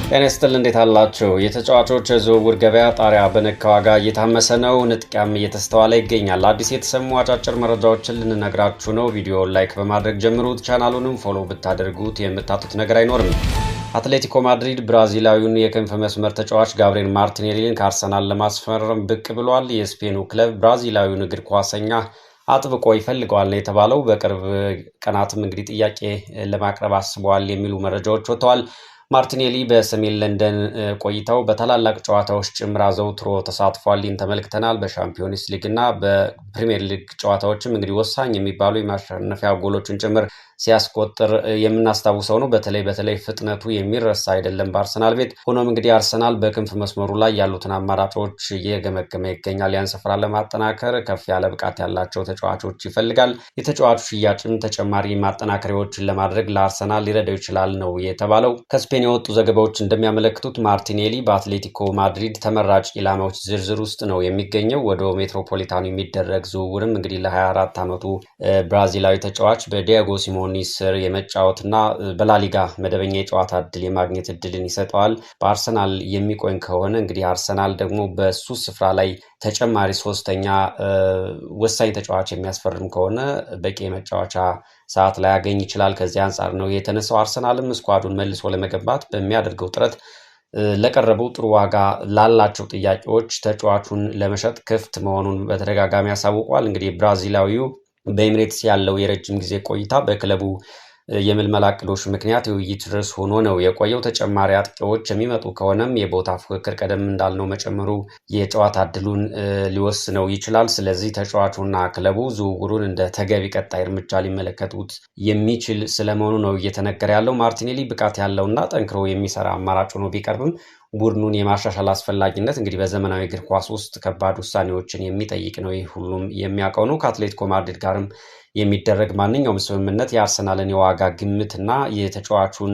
ጤና ይስጥልኝ እንዴት አላችሁ? የተጫዋቾች የዝውውር ገበያ ጣሪያ በነካ ዋጋ እየታመሰ ነው። ንጥቂያም እየተስተዋለ ይገኛል። አዲስ የተሰሙ አጫጭር መረጃዎችን ልንነግራችሁ ነው። ቪዲዮውን ላይክ በማድረግ ጀምሩት። ቻናሉንም ፎሎ ብታደርጉት የምታጡት ነገር አይኖርም። አትሌቲኮ ማድሪድ ብራዚላዊውን የክንፍ መስመር ተጫዋች ጋብሪኤል ማርቲኔሊን ከአርሰናል ለማስፈረም ብቅ ብሏል። የስፔኑ ክለብ ብራዚላዊውን እግር ኳሰኛ አጥብቆ ይፈልገዋል ነው የተባለው። በቅርብ ቀናትም እንግዲህ ጥያቄ ለማቅረብ አስበዋል የሚሉ መረጃዎች ወጥተዋል። ማርቲኔሊ በሰሜን ለንደን ቆይታው በታላላቅ ጨዋታዎች ጭምር አዘውትሮ ተሳትፏል። ተመልክተናል። በሻምፒዮንስ ሊግ እና በፕሪሚየር ሊግ ጨዋታዎችም እንግዲህ ወሳኝ የሚባሉ የማሸነፊያ ጎሎችን ጭምር ሲያስቆጥር የምናስታውሰው ነው። በተለይ ፍጥነቱ የሚረሳ አይደለም በአርሰናል ቤት። ሆኖም እንግዲህ አርሰናል በክንፍ መስመሩ ላይ ያሉትን አማራጮች እየገመገመ ይገኛል። ያን ስፍራ ለማጠናከር ከፍ ያለ ብቃት ያላቸው ተጫዋቾች ይፈልጋል። የተጫዋቹ ሽያጭም ተጨማሪ ማጠናከሪያዎችን ለማድረግ ለአርሰናል ሊረዳው ይችላል ነው የተባለው። ከስፔን የወጡ ዘገባዎች እንደሚያመለክቱት ማርቲኔሊ በአትሌቲኮ ማድሪድ ተመራጭ ኢላማዎች ዝርዝር ውስጥ ነው የሚገኘው። ወደ ሜትሮፖሊታኑ የሚደረግ ዝውውርም እንግዲህ ለ24 ዓመቱ ብራዚላዊ ተጫዋች በዲያጎ ሲሞኔ ስር የመጫወትና በላሊጋ መደበኛ የጨዋታ እድል የማግኘት እድልን ይሰጠዋል። በአርሰናል የሚቆይ ከሆነ እንግዲህ አርሰናል ደግሞ በሱ ስፍራ ላይ ተጨማሪ ሶስተኛ ወሳኝ ተጫዋች የሚያስፈርም ከሆነ በቂ የመጫወቻ ሰዓት ላይ ያገኝ ይችላል። ከዚህ አንጻር ነው የተነሳው። አርሰናልም ስኳዱን መልሶ ለመገንባት በሚያደርገው ጥረት ለቀረበው ጥሩ ዋጋ ላላቸው ጥያቄዎች ተጫዋቹን ለመሸጥ ክፍት መሆኑን በተደጋጋሚ ያሳውቋል። እንግዲህ ብራዚላዊው በኤምሬትስ ያለው የረጅም ጊዜ ቆይታ በክለቡ የምልመላ እቅዶች ምክንያት የውይይት ርዕስ ሆኖ ነው የቆየው። ተጨማሪ አጥቂዎች የሚመጡ ከሆነም የቦታ ፉክክር ቀደም እንዳልነው መጨመሩ የጨዋታ እድሉን ሊወስነው ይችላል። ስለዚህ ተጫዋቹና ክለቡ ዝውውሩን እንደ ተገቢ ቀጣይ እርምጃ ሊመለከቱት የሚችል ስለመሆኑ ነው እየተነገረ ያለው። ማርቲኔሊ ብቃት ያለውና ጠንክሮ የሚሰራ አማራጭ ሆኖ ቢቀርብም ቡድኑን የማሻሻል አስፈላጊነት እንግዲህ በዘመናዊ እግር ኳስ ውስጥ ከባድ ውሳኔዎችን የሚጠይቅ ነው። ይህ ሁሉም የሚያውቀው ነው። ከአትሌቲኮ ማድሪድ ጋርም የሚደረግ ማንኛውም ስምምነት የአርሰናልን የዋጋ ግምትና የተጫዋቹን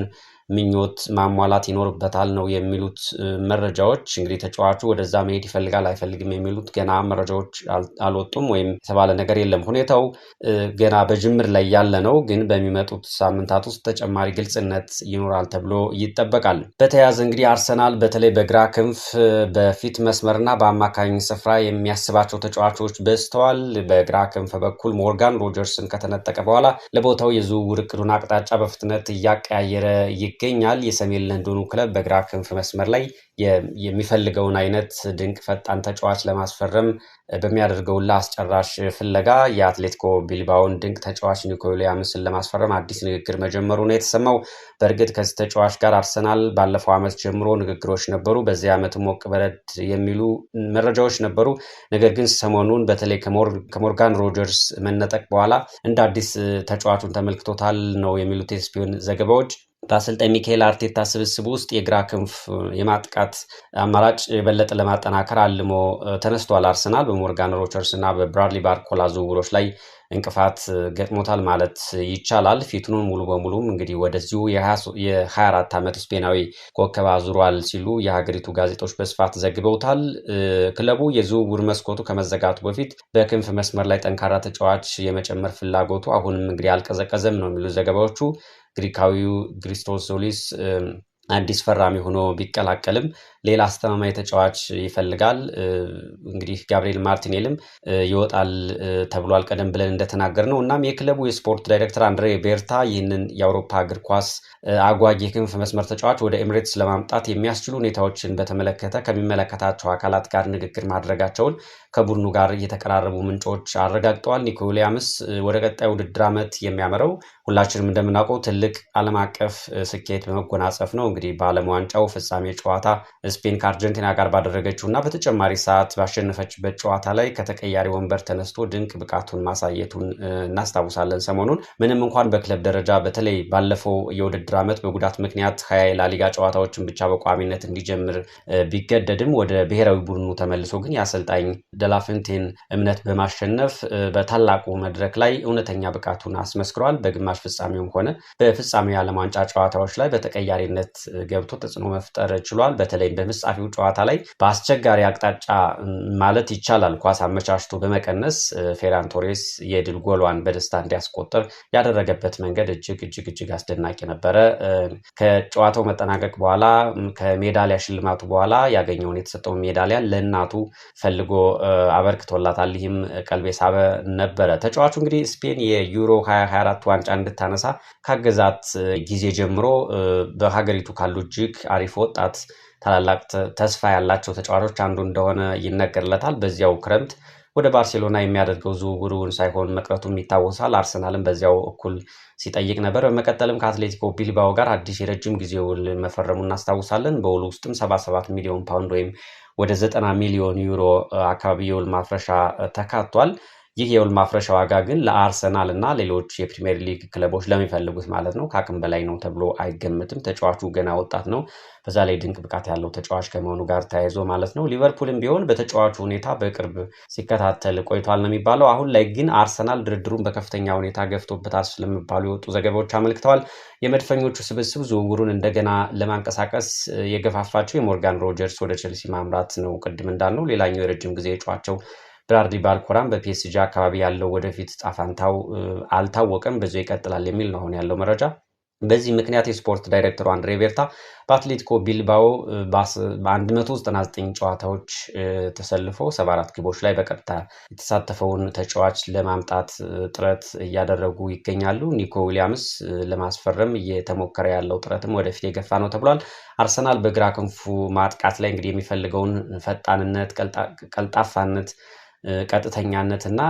ምኞት ማሟላት ይኖርበታል ነው የሚሉት መረጃዎች። እንግዲህ ተጫዋቹ ወደዛ መሄድ ይፈልጋል አይፈልግም የሚሉት ገና መረጃዎች አልወጡም ወይም የተባለ ነገር የለም። ሁኔታው ገና በጅምር ላይ ያለ ነው፣ ግን በሚመጡት ሳምንታት ውስጥ ተጨማሪ ግልጽነት ይኖራል ተብሎ ይጠበቃል። በተያያዘ እንግዲህ አርሰናል በተለይ በግራ ክንፍ በፊት መስመርና በአማካኝ ስፍራ የሚያስባቸው ተጫዋቾች በዝተዋል። በግራ ክንፍ በኩል ሞርጋን ሮጀርስን ከተነጠቀ በኋላ ለቦታው የዝውውር እቅዱን አቅጣጫ በፍጥነት እያቀያየረ ይገኛል። የሰሜን ለንደኑ ክለብ በግራ ክንፍ መስመር ላይ የሚፈልገውን አይነት ድንቅ ፈጣን ተጫዋች ለማስፈረም በሚያደርገው ለአስጨራሽ ፍለጋ የአትሌቲኮ ቢልባውን ድንቅ ተጫዋች ኒኮ ዊሊያምስን ለማስፈረም አዲስ ንግግር መጀመሩ ነው የተሰማው። በእርግጥ ከዚህ ተጫዋች ጋር አርሰናል ባለፈው ዓመት ጀምሮ ንግግሮች ነበሩ። በዚህ ዓመት ሞቅ በረድ የሚሉ መረጃዎች ነበሩ። ነገር ግን ሰሞኑን በተለይ ከሞርጋን ሮጀርስ መነጠቅ በኋላ እንደ አዲስ ተጫዋቹን ተመልክቶታል ነው የሚሉት የስፔን ዘገባዎች። በአሰልጣኝ ሚካኤል አርቴታ ስብስብ ውስጥ የግራ ክንፍ የማጥቃት አማራጭ የበለጠ ለማጠናከር አልሞ ተነስቷል። አርሰናል በሞርጋን ሮጀርስ እና በብራድሊ ባርኮላ ዝውውሮች ላይ እንቅፋት ገጥሞታል ማለት ይቻላል። ፊቱን ሙሉ በሙሉም እንግዲህ ወደዚሁ የ24 ዓመት ስፔናዊ ኮከብ አዙሯል ሲሉ የሀገሪቱ ጋዜጦች በስፋት ዘግበውታል። ክለቡ የዝውውር መስኮቱ ከመዘጋቱ በፊት በክንፍ መስመር ላይ ጠንካራ ተጫዋች የመጨመር ፍላጎቱ አሁንም እንግዲህ አልቀዘቀዘም ነው የሚሉ ዘገባዎቹ። ግሪካዊው ክሪስቶስ ዞሊስ አዲስ ፈራሚ ሆኖ ቢቀላቀልም ሌላ አስተማማኝ ተጫዋች ይፈልጋል። እንግዲህ ጋብሪኤል ማርቲኔልም ይወጣል ተብሏል ቀደም ብለን እንደተናገር ነው። እናም የክለቡ የስፖርት ዳይሬክተር አንድሬ ቤርታ ይህንን የአውሮፓ እግር ኳስ አጓጊ የክንፍ መስመር ተጫዋች ወደ ኤምሬትስ ለማምጣት የሚያስችሉ ሁኔታዎችን በተመለከተ ከሚመለከታቸው አካላት ጋር ንግግር ማድረጋቸውን ከቡድኑ ጋር የተቀራረቡ ምንጮች አረጋግጠዋል። ኒኮ ዊሊያምስ ወደ ቀጣይ ውድድር ዓመት የሚያመራው ሁላችንም እንደምናውቀው ትልቅ ዓለም አቀፍ ስኬት በመጎናጸፍ ነው። እንግዲህ በዓለም ዋንጫው ፍጻሜ ጨዋታ ስፔን ከአርጀንቲና ጋር ባደረገችው እና በተጨማሪ ሰዓት ባሸነፈችበት ጨዋታ ላይ ከተቀያሪ ወንበር ተነስቶ ድንቅ ብቃቱን ማሳየቱን እናስታውሳለን። ሰሞኑን ምንም እንኳን በክለብ ደረጃ በተለይ ባለፈው የውድድር ዓመት በጉዳት ምክንያት 20 የላሊጋ ጨዋታዎችን ብቻ በቋሚነት እንዲጀምር ቢገደድም ወደ ብሔራዊ ቡድኑ ተመልሶ ግን የአሰልጣኝ ደላፍንቴን እምነት በማሸነፍ በታላቁ መድረክ ላይ እውነተኛ ብቃቱን አስመስክሯል። በግማሽ በግማሽ ፍጻሜውም ሆነ በፍጻሜው የዓለም ዋንጫ ጨዋታዎች ላይ በተቀያሪነት ገብቶ ተጽዕኖ መፍጠር ችሏል። በተለይም በፍጻሜው ጨዋታ ላይ በአስቸጋሪ አቅጣጫ ማለት ይቻላል ኳስ አመቻችቶ በመቀነስ ፌራን ቶሬስ የድል ጎሏን በደስታ እንዲያስቆጥር ያደረገበት መንገድ እጅግ አስደናቂ ነበረ። ከጨዋታው መጠናቀቅ በኋላ ከሜዳሊያ ሽልማቱ በኋላ ያገኘውን የተሰጠውን ሜዳሊያ ለእናቱ ፈልጎ አበርክቶላታል። ይህም ቀልብ የሳበ ነበረ። ተጫዋቹ እንግዲህ ስፔን የዩሮ 2024 ዋንጫ እንድታነሳ ካገዛት ጊዜ ጀምሮ በሀገሪቱ ካሉ እጅግ አሪፍ ወጣት ታላላቅ ተስፋ ያላቸው ተጫዋቾች አንዱ እንደሆነ ይነገርለታል። በዚያው ክረምት ወደ ባርሴሎና የሚያደርገው ዝውውሩን ሳይሆን መቅረቱም ይታወሳል። አርሰናልም በዚያው እኩል ሲጠይቅ ነበር። በመቀጠልም ከአትሌቲኮ ቢልባኦ ጋር አዲስ የረጅም ጊዜ ውል መፈረሙ እናስታውሳለን። በውሉ ውስጥም 77 ሚሊዮን ፓውንድ ወይም ወደ 90 ሚሊዮን ዩሮ አካባቢ የውል ማፍረሻ ተካቷል። ይህ የውል ማፍረሻ ዋጋ ግን ለአርሰናል እና ሌሎች የፕሪሚየር ሊግ ክለቦች ለሚፈልጉት ማለት ነው ከአቅም በላይ ነው ተብሎ አይገምትም። ተጫዋቹ ገና ወጣት ነው። በዛ ላይ ድንቅ ብቃት ያለው ተጫዋች ከመሆኑ ጋር ተያይዞ ማለት ነው። ሊቨርፑልም ቢሆን በተጫዋቹ ሁኔታ በቅርብ ሲከታተል ቆይቷል ነው የሚባለው። አሁን ላይ ግን አርሰናል ድርድሩን በከፍተኛ ሁኔታ ገፍቶበታል ስለሚባሉ የወጡ ዘገባዎች አመልክተዋል። የመድፈኞቹ ስብስብ ዝውውሩን እንደገና ለማንቀሳቀስ የገፋፋቸው የሞርጋን ሮጀርስ ወደ ቼልሲ ማምራት ነው። ቅድም እንዳልነው ሌላኛው የረጅም ጊዜ እጩአቸው ብራድሊ ባርኮላም በፒኤስጂ አካባቢ ያለው ወደፊት ጣፋንታው አልታወቀም፣ በዚያው ይቀጥላል የሚል ነው አሁን ያለው መረጃ። በዚህ ምክንያት የስፖርት ዳይሬክተሩ አንድሬ ቤርታ በአትሌቲኮ ቢልባኦ በ199 ጨዋታዎች ተሰልፎ 74 ግቦች ላይ በቀጥታ የተሳተፈውን ተጫዋች ለማምጣት ጥረት እያደረጉ ይገኛሉ። ኒኮ ዊሊያምስ ለማስፈረም እየተሞከረ ያለው ጥረትም ወደፊት የገፋ ነው ተብሏል። አርሰናል በግራ ክንፉ ማጥቃት ላይ እንግዲህ የሚፈልገውን ፈጣንነት፣ ቀልጣፋነት፣ ቀጥተኛነት እና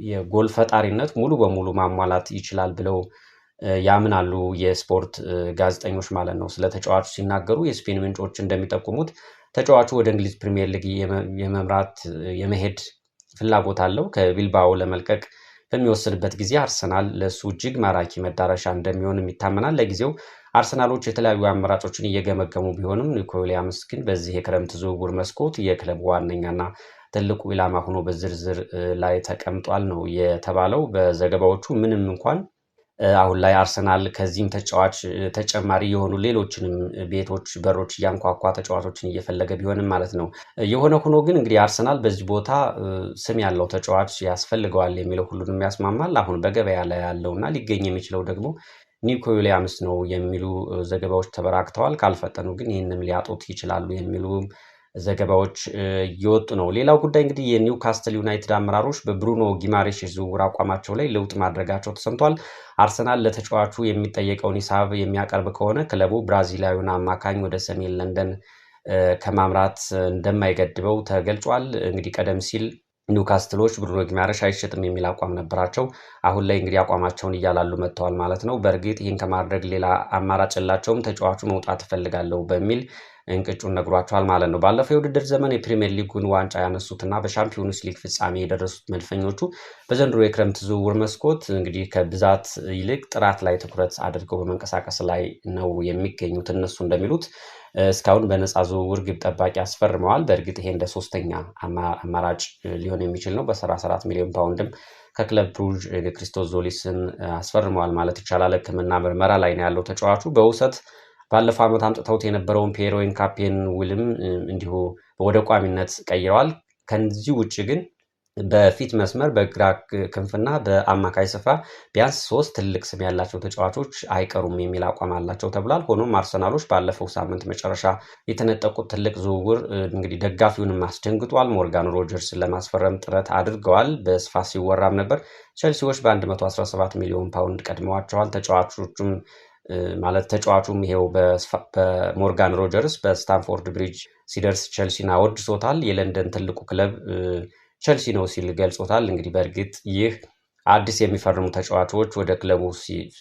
የጎል ፈጣሪነት ሙሉ በሙሉ ማሟላት ይችላል ብለው ያምናሉ የስፖርት ጋዜጠኞች ማለት ነው። ስለ ተጫዋቹ ሲናገሩ የስፔን ምንጮች እንደሚጠቁሙት ተጫዋቹ ወደ እንግሊዝ ፕሪሚየር ሊግ የመሄድ ፍላጎት አለው። ከቢልባኦ ለመልቀቅ በሚወስንበት ጊዜ አርሰናል ለእሱ እጅግ ማራኪ መዳረሻ እንደሚሆንም ይታመናል። ለጊዜው አርሰናሎች የተለያዩ አማራጮችን እየገመገሙ ቢሆንም ኒኮ ዊሊያምስ ግን በዚህ የክረምት ዝውውር መስኮት የክለቡ ዋነኛና ትልቁ ኢላማ ሆኖ በዝርዝር ላይ ተቀምጧል ነው የተባለው በዘገባዎቹ። ምንም እንኳን አሁን ላይ አርሰናል ከዚህም ተጫዋች ተጨማሪ የሆኑ ሌሎችንም ቤቶች በሮች እያንኳኳ ተጫዋቾችን እየፈለገ ቢሆንም ማለት ነው። የሆነ ሆኖ ግን እንግዲህ አርሰናል በዚህ ቦታ ስም ያለው ተጫዋች ያስፈልገዋል የሚለው ሁሉንም ያስማማል። አሁን በገበያ ላይ ያለውና ሊገኝ የሚችለው ደግሞ ኒኮ ዊሊያምስ ነው የሚሉ ዘገባዎች ተበራክተዋል። ካልፈጠኑ ግን ይህንም ሊያጡት ይችላሉ የሚሉ ዘገባዎች እየወጡ ነው። ሌላው ጉዳይ እንግዲህ የኒውካስትል ዩናይትድ አመራሮች በብሩኖ ጊማሬሽ የዝውውር አቋማቸው ላይ ለውጥ ማድረጋቸው ተሰምቷል። አርሰናል ለተጫዋቹ የሚጠየቀውን ሂሳብ የሚያቀርብ ከሆነ ክለቡ ብራዚላዊውን አማካኝ ወደ ሰሜን ለንደን ከማምራት እንደማይገድበው ተገልጿል። እንግዲህ ቀደም ሲል ኒውካስትሎች ብሩኖ ጊማሬሽ አይሸጥም የሚል አቋም ነበራቸው። አሁን ላይ እንግዲህ አቋማቸውን እያላሉ መጥተዋል ማለት ነው። በእርግጥ ይህን ከማድረግ ሌላ አማራጭ የላቸውም። ተጫዋቹ መውጣት እፈልጋለሁ በሚል እንቅጩን ነግሯቸዋል ማለት ነው። ባለፈው የውድድር ዘመን የፕሪሚየር ሊጉን ዋንጫ ያነሱትና በሻምፒዮንስ ሊግ ፍጻሜ የደረሱት መድፈኞቹ በዘንድሮ የክረምት ዝውውር መስኮት እንግዲህ ከብዛት ይልቅ ጥራት ላይ ትኩረት አድርገው በመንቀሳቀስ ላይ ነው የሚገኙት። እነሱ እንደሚሉት እስካሁን በነፃ ዝውውር ግብ ጠባቂ አስፈርመዋል። በእርግጥ ይሄ እንደ ሶስተኛ አማራጭ ሊሆን የሚችል ነው። በ34 ሚሊዮን ፓውንድም ከክለብ ብሩዥ ክሪስቶስ ዞሊስን አስፈርመዋል ማለት ይቻላል። ሕክምና ምርመራ ላይ ነው ያለው ተጫዋቹ። በውሰት ባለፈው ዓመት አምጥተውት የነበረውን ፒየሮ ኢንካፔን ውልም እንዲሁ ወደ ቋሚነት ቀይረዋል። ከዚህ ውጭ ግን በፊት መስመር በግራ ክንፍና በአማካይ ስፍራ ቢያንስ 3 ትልቅ ስም ያላቸው ተጫዋቾች አይቀሩም የሚል አቋም አላቸው ተብሏል። ሆኖም አርሰናሎች ባለፈው ሳምንት መጨረሻ የተነጠቁት ትልቅ ዝውውር እንግዲህ ደጋፊውንም አስደንግጧል። ሞርጋን ሮጀርስን ለማስፈረም ጥረት አድርገዋል። በስፋት ሲወራም ነበር። ቼልሲዎች በ117 ሚሊዮን ፓውንድ ቀድመዋቸዋል። ተጫዋቹም ይሄው በሞርጋን ሮጀርስ በስታንፎርድ ብሪጅ ሲደርስ ቼልሲን አወድሶታል። የለንደን ትልቁ ክለብ ቼልሲ ነው ሲል ገልጾታል። እንግዲህ በእርግጥ ይህ አዲስ የሚፈርሙ ተጫዋቾች ወደ ክለቡ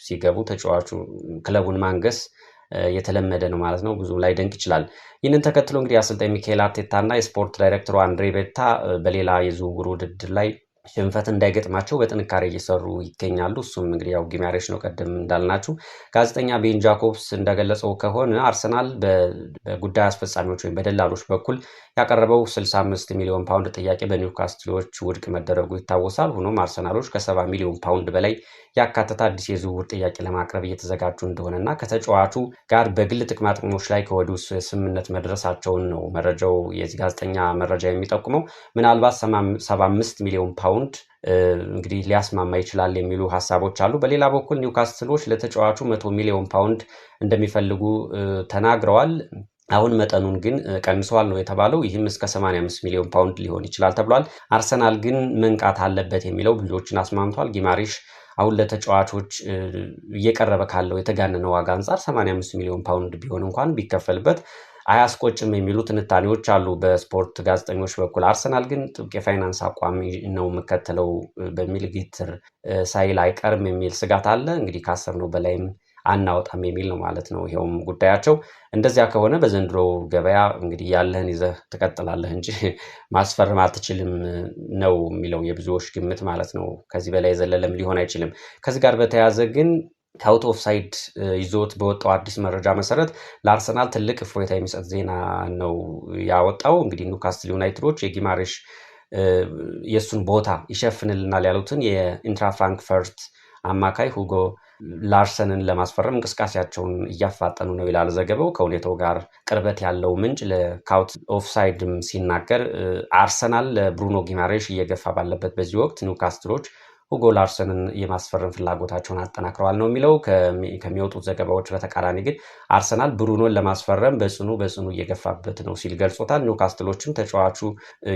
ሲገቡ ተጫዋቹ ክለቡን ማንገስ የተለመደ ነው ማለት ነው። ብዙ ላይ ደንቅ ይችላል። ይህንን ተከትሎ እንግዲህ አሰልጣኝ ሚካኤል አርቴታ እና የስፖርት ዳይሬክተሩ አንድሬ ቤርታ በሌላ የዝውውር ውድድር ላይ ሽንፈት እንዳይገጥማቸው በጥንካሬ እየሰሩ ይገኛሉ። እሱም እንግዲህ ያው ጊማሬሽ ነው። ቀደም እንዳልናችሁ ጋዜጠኛ ቤን ጃኮብስ እንደገለጸው ከሆነ አርሰናል በጉዳይ አስፈጻሚዎች ወይም በደላሎች በኩል ያቀረበው 65 ሚሊዮን ፓውንድ ጥያቄ በኒውካስትሎች ውድቅ መደረጉ ይታወሳል። ሆኖም አርሰናሎች ከ70 ሚሊዮን ፓውንድ በላይ ያካተተ አዲስ የዝውውር ጥያቄ ለማቅረብ እየተዘጋጁ እንደሆነና ከተጫዋቹ ጋር በግል ጥቅማጥቅሞች ላይ ከወዲሁ ስምምነት መድረሳቸውን ነው መረጃው የዚህ ጋዜጠኛ መረጃ የሚጠቁመው። ምናልባት 75 ሚሊዮን ፓውንድ እንግዲህ ሊያስማማ ይችላል የሚሉ ሀሳቦች አሉ። በሌላ በኩል ኒውካስትሎች ለተጫዋቹ 100 ሚሊዮን ፓውንድ እንደሚፈልጉ ተናግረዋል። አሁን መጠኑን ግን ቀንሰዋል ነው የተባለው። ይህም እስከ 85 ሚሊዮን ፓውንድ ሊሆን ይችላል ተብሏል። አርሰናል ግን መንቃት አለበት የሚለው ብዙዎችን አስማምቷል። ጊማሬሽ አሁን ለተጫዋቾች እየቀረበ ካለው የተጋነነ ዋጋ አንጻር 85 ሚሊዮን ፓውንድ ቢሆን እንኳን ቢከፈልበት አያስቆጭም የሚሉ ትንታኔዎች አሉ በስፖርት ጋዜጠኞች በኩል። አርሰናል ግን ጥብቅ የፋይናንስ አቋም ነው የምከተለው በሚል ግትር ሳይል አይቀርም የሚል ስጋት አለ። እንግዲህ ከ10 ነው በላይም አናወጣም የሚል ነው ማለት ነው። ይኸውም ጉዳያቸው እንደዚያ ከሆነ በዘንድሮ ገበያ እንግዲህ ያለህን ይዘህ ትቀጥላለህ እንጂ ማስፈረም አትችልም ነው የሚለው የብዙዎች ግምት ማለት ነው። ከዚህ በላይ የዘለለም ሊሆን አይችልም። ከዚህ ጋር በተያያዘ ግን ከአውት ኦፍ ሳይድ ይዞት በወጣው አዲስ መረጃ መሰረት ለአርሰናል ትልቅ እፎይታ የሚሰጥ ዜና ነው ያወጣው። እንግዲህ ኒውካስትል ዩናይትዶች የጊማሬሽ የእሱን ቦታ ይሸፍንልናል ያሉትን የኢንትራ ፍራንክፈርት አማካይ ሁጎ ላርሰንን ለማስፈረም እንቅስቃሴያቸውን እያፋጠኑ ነው ይላል ዘገባው። ከሁኔታው ጋር ቅርበት ያለው ምንጭ ለካውት ኦፍሳይድም ሲናገር አርሰናል ለብሩኖ ጊማሬሽ እየገፋ ባለበት በዚህ ወቅት ኒውካስትሎች ሁጎ ላርሰንን የማስፈረም ፍላጎታቸውን አጠናክረዋል ነው የሚለው። ከሚወጡት ዘገባዎች በተቃራኒ ግን አርሰናል ብሩኖን ለማስፈረም በጽኑ እየገፋበት ነው ሲል ገልጾታል። ኒውካስትሎችም ተጫዋቹ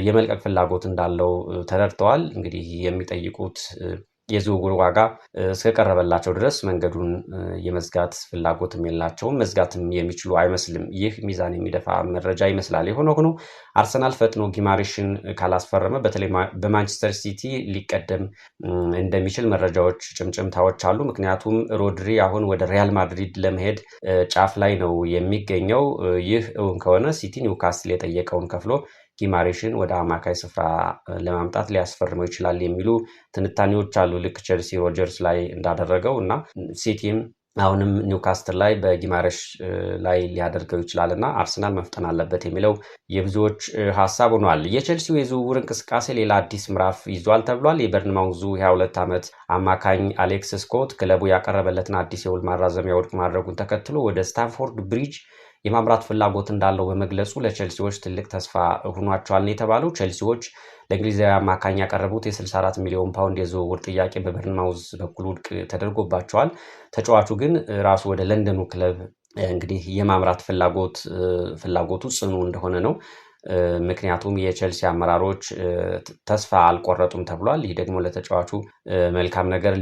የመልቀቅ ፍላጎት እንዳለው ተረድተዋል። እንግዲህ የሚጠይቁት የዝውውር ዋጋ እስከቀረበላቸው ድረስ መንገዱን የመዝጋት ፍላጎትም የላቸውም። መዝጋትም የሚችሉ አይመስልም። ይህ ሚዛን የሚደፋ መረጃ ይመስላል። የሆነ ሆኖ አርሰናል ፈጥኖ ጊማሬሽን ካላስፈረመ በተለይ በማንቸስተር ሲቲ ሊቀደም እንደሚችል መረጃዎች፣ ጭምጭምታዎች አሉ። ምክንያቱም ሮድሪ አሁን ወደ ሪያል ማድሪድ ለመሄድ ጫፍ ላይ ነው የሚገኘው። ይህ እውን ከሆነ ሲቲ ኒውካስትል የጠየቀውን ከፍሎ ጊማሬሽን ወደ አማካይ ስፍራ ለማምጣት ሊያስፈርመው ይችላል የሚሉ ትንታኔዎች አሉ። ልክ ቼልሲ ሮጀርስ ላይ እንዳደረገው እና ሲቲም አሁንም ኒውካስትል ላይ በጊማሬሽ ላይ ሊያደርገው ይችላል እና አርሰናል መፍጠን አለበት የሚለው የብዙዎች ሀሳብ ሆኗል። የቼልሲው የዝውውር እንቅስቃሴ ሌላ አዲስ ምዕራፍ ይዟል ተብሏል። የበርንማውዙ 22 ዓመት አማካኝ አሌክስ ስኮት ክለቡ ያቀረበለትን አዲስ የውል ማራዘሚያ ውድቅ ማድረጉን ተከትሎ ወደ ስታንፎርድ ብሪጅ የማምራት ፍላጎት እንዳለው በመግለጹ ለቼልሲዎች ትልቅ ተስፋ ሆኗቸዋል ነው የተባለው። ቼልሲዎች ለእንግሊዛዊ አማካኝ ያቀረቡት የ64 ሚሊዮን ፓውንድ የዝውውር ጥያቄ በበርንማውዝ በኩል ውድቅ ተደርጎባቸዋል። ተጫዋቹ ግን ራሱ ወደ ለንደኑ ክለብ እንግዲህ የማምራት ፍላጎቱ ጽኑ እንደሆነ ነው። ምክንያቱም የቼልሲ አመራሮች ተስፋ አልቆረጡም ተብሏል። ይህ ደግሞ ለተጫዋቹ መልካም ነገር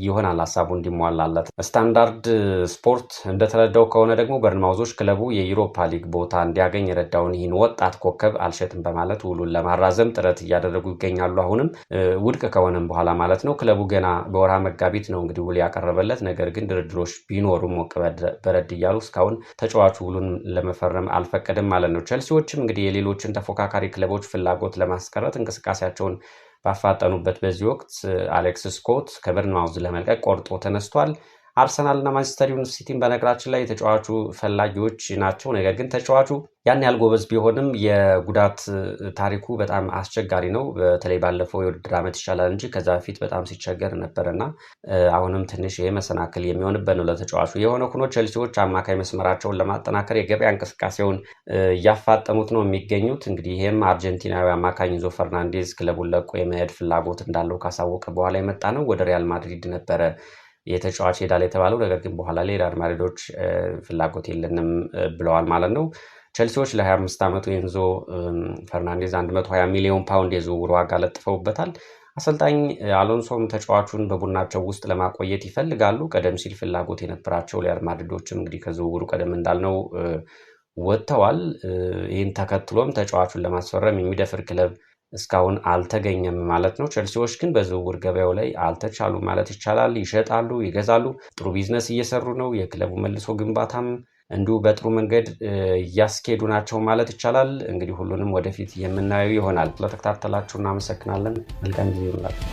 ይሆናል ሀሳቡ እንዲሟላለት። ስታንዳርድ ስፖርት እንደተረዳው ከሆነ ደግሞ በርንማውዞች ክለቡ የዩሮፓ ሊግ ቦታ እንዲያገኝ የረዳውን ይህን ወጣት ኮከብ አልሸጥም በማለት ውሉን ለማራዘም ጥረት እያደረጉ ይገኛሉ። አሁንም ውድቅ ከሆነም በኋላ ማለት ነው። ክለቡ ገና በወርሃ መጋቢት ነው እንግዲህ ውል ያቀረበለት። ነገር ግን ድርድሮች ቢኖሩም ሞቅ በረድ እያሉ እስካሁን ተጫዋቹ ውሉን ለመፈረም አልፈቀደም ማለት ነው። ቼልሲዎችም እንግዲህ ሌሎችን ተፎካካሪ ክለቦች ፍላጎት ለማስቀረት እንቅስቃሴያቸውን ባፋጠኑበት በዚህ ወቅት አሌክስ ስኮት ከበርንማውዝ ለመልቀቅ ቆርጦ ተነስቷል። አርሰናል እና ማንቸስተር ሲቲን በነገራችን ላይ የተጫዋቹ ፈላጊዎች ናቸው። ነገር ግን ተጫዋቹ ያን ያህል ጎበዝ ቢሆንም የጉዳት ታሪኩ በጣም አስቸጋሪ ነው። በተለይ ባለፈው የውድድር ዓመት ይሻላል እንጂ ከዛ በፊት በጣም ሲቸገር ነበርና አሁንም ትንሽ መሰናክል የሚሆንበት ነው ለተጫዋቹ። የሆነ ሆኖ ቼልሲዎች አማካይ መስመራቸውን ለማጠናከር የገበያ እንቅስቃሴውን እያፋጠኑት ነው የሚገኙት። እንግዲህ ይህም አርጀንቲናዊ አማካኝ ኢንዞ ፈርናንዴዝ ክለቡን ለቆ የመሄድ ፍላጎት እንዳለው ካሳወቀ በኋላ የመጣ ነው። ወደ ሪያል ማድሪድ ነበረ የተጫዋች ሄዳል የተባለው። ነገር ግን በኋላ ላይ ሪያል ማድሪዶች ፍላጎት የለንም ብለዋል ማለት ነው። ቼልሲዎች ለ25 ዓመቱ ኤንዞ ፈርናንዴዝ 120 ሚሊዮን ፓውንድ የዝውውር ዋጋ ለጥፈውበታል። አሰልጣኝ አሎንሶም ተጫዋቹን በቡድናቸው ውስጥ ለማቆየት ይፈልጋሉ። ቀደም ሲል ፍላጎት የነበራቸው ሪያል ማድሪዶችም እንግዲህ ከዝውውሩ ቀደም እንዳልነው ወጥተዋል። ይህን ተከትሎም ተጫዋቹን ለማስፈረም የሚደፍር ክለብ እስካሁን አልተገኘም ማለት ነው። ቼልሲዎች ግን በዝውውር ገበያው ላይ አልተቻሉ ማለት ይቻላል። ይሸጣሉ፣ ይገዛሉ፣ ጥሩ ቢዝነስ እየሰሩ ነው። የክለቡ መልሶ ግንባታም እንዲሁ በጥሩ መንገድ ያስኬዱ ናቸው ማለት ይቻላል። እንግዲህ ሁሉንም ወደፊት የምናየው ይሆናል። ስለተከታተላችሁ እናመሰግናለን። መልካም ጊዜ ይሁንላችሁ።